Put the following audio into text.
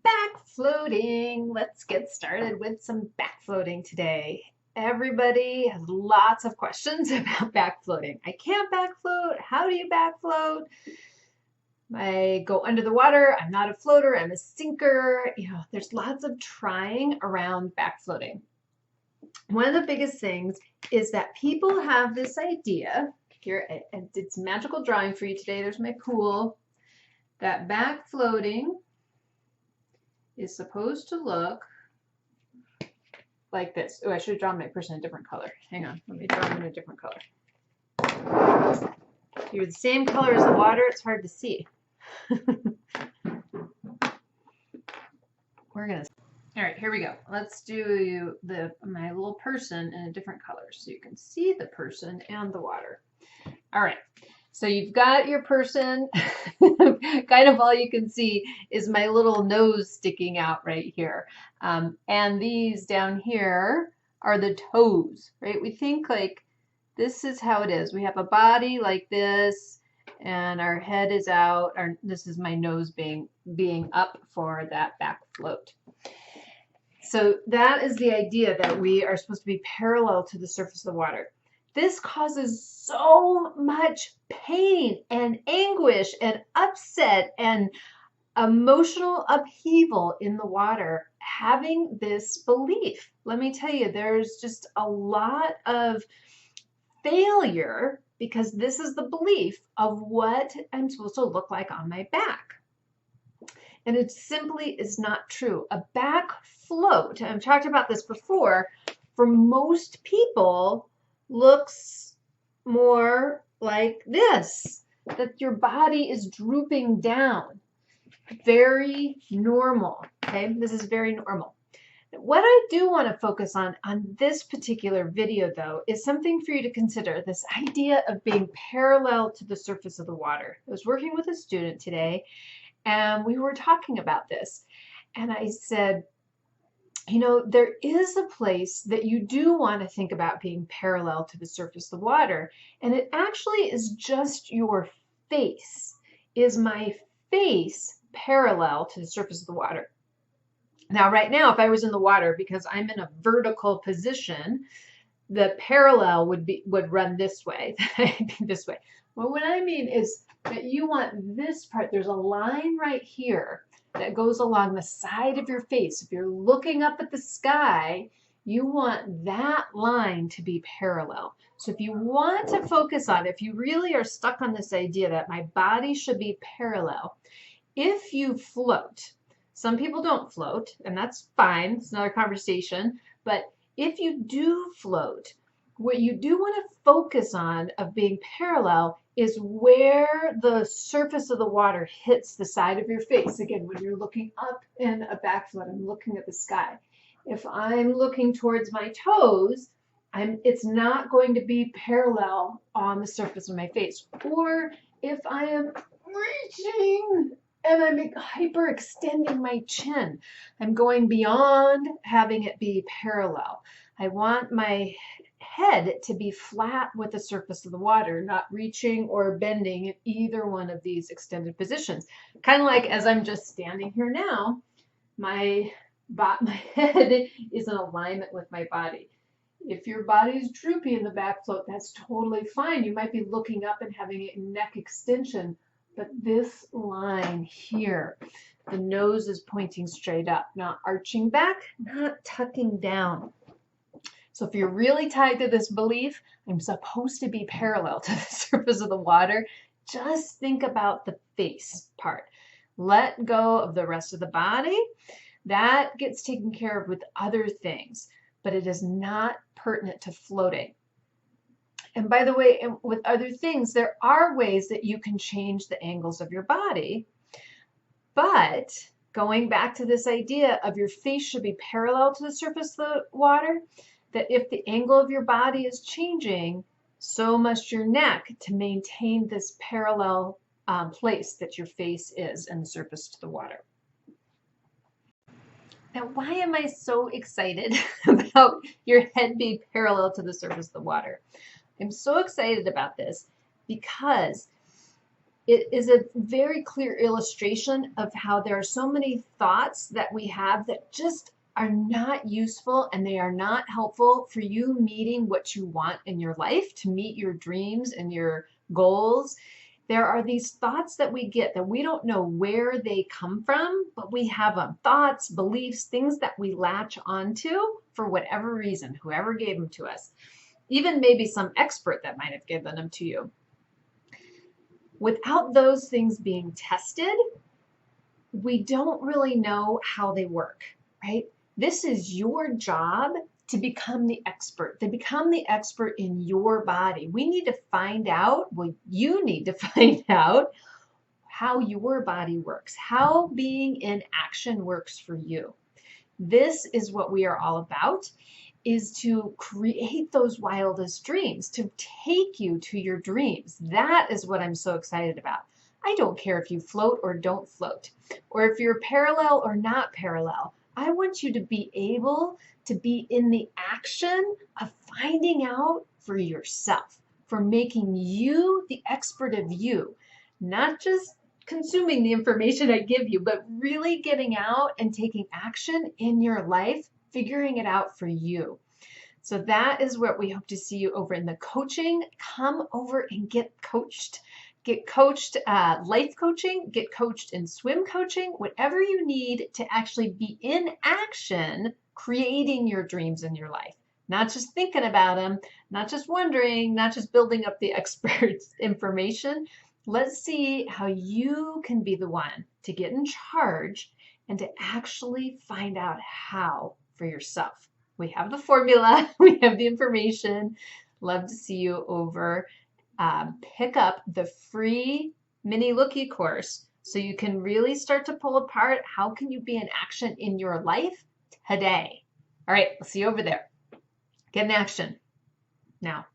Back floating. Let's get started with some back floating today. Everybody has lots of questions about back floating. I can't back float. How do you back float? I go under the water. I'm not a floater. I'm a sinker. There's lots of trying around back floating. One of the biggest things is that people have this idea. Here, I did some magical drawing for you today. There's my pool. That back floating is supposed to look like this. Oh, I should have drawn my person in a different color. Hang on, let me draw them in a different color. You're the same color as the water, it's hard to see. All right, here we go. Let's do my little person in a different color so you can see the person and the water. All right. So you've got your person, kind of all you can see is my little nose sticking out right here. And these down here are the toes, right? We think like this is how it is. We have a body like this and our head is out. This is my nose being up for that back float. So that is the idea that we are supposed to be parallel to the surface of the water. This causes so much pain and anguish and upset and emotional upheaval in the water having this belief. Let me tell you, there's just a lot of failure because this is the belief of what I'm supposed to look like on my back. And it simply is not true. A back float, I've talked about this before, for most people looks more like this, that your body is drooping down. Very normal, okay? This is very normal. What I do want to focus on this particular video, though, is something for you to consider, this idea of being parallel to the surface of the water. I was working with a student today, and we were talking about this, and I said, there is a place that you do want to think about being parallel to the surface of the water, and it actually is just your face. Is my face parallel to the surface of the water? Now, right now, if I was in the water, because I'm in a vertical position, the parallel would run this way, this way. Well, what I mean is that you want this part, there's a line right here that goes along the side of your face. If you're looking up at the sky, you want that line to be parallel. So if you want to focus on, if you really are stuck on this idea that my body should be parallel, if you float, some people don't float, and that's fine, it's another conversation, but if you do float, what you do want to focus on of being parallel is where the surface of the water hits the side of your face. Again, when you're looking up in a back float, I'm looking at the sky. If I'm looking towards my toes, it's not going to be parallel on the surface of my face. Or if I am reaching and I'm hyperextending my chin, I'm going beyond having it be parallel. I want my head to be flat with the surface of the water, not reaching or bending in either one of these extended positions. Kind of like as I'm just standing here now, my head is in alignment with my body. If your body is droopy in the back float, that's totally fine. You might be looking up and having a neck extension, but this line here, the nose is pointing straight up, not arching back, not tucking down. So if you're really tied to this belief, I'm supposed to be parallel to the surface of the water, just think about the face part. Let go of the rest of the body. That gets taken care of with other things, but it is not pertinent to floating. And by the way, with other things, there are ways that you can change the angles of your body, but going back to this idea of your face should be parallel to the surface of the water, that if the angle of your body is changing, so must your neck to maintain this parallel place that your face is and the surface to the water. Now, why am I so excited about your head being parallel to the surface of the water? I'm so excited about this because it is a very clear illustration of how there are so many thoughts that we have that just are not useful and they are not helpful for you meeting what you want in your life, to meet your dreams and your goals. There are these thoughts that we get that we don't know where they come from, but we have them. Thoughts, beliefs, things that we latch onto for whatever reason, whoever gave them to us. Even maybe some expert that might have given them to you. Without those things being tested, we don't really know how they work, right? This is your job to become the expert, to become the expert in your body. We need to find out, well, you need to find out how your body works, how being in action works for you. This is what we are all about, is to create those wildest dreams, to take you to your dreams. That is what I'm so excited about. I don't care if you float or don't float, or if you're parallel or not parallel. I want you to be able to be in the action of finding out for yourself, for making you the expert of you, not just consuming the information I give you, but really getting out and taking action in your life, figuring it out for you. So that is what we hope to see you over in the coaching. Come over and get coached. Get coached, life coaching, get coached in swim coaching, whatever you need to actually be in action, creating your dreams in your life. Not just thinking about them, not just wondering, not just building up the experts information. Let's see how you can be the one to get in charge and to actually find out how for yourself. We have the formula, we have the information. Love to see you over. Pick up the free mini lookie course so you can really start to pull apart how can you be in action in your life today. All right, I'll see you over there. Get in action now.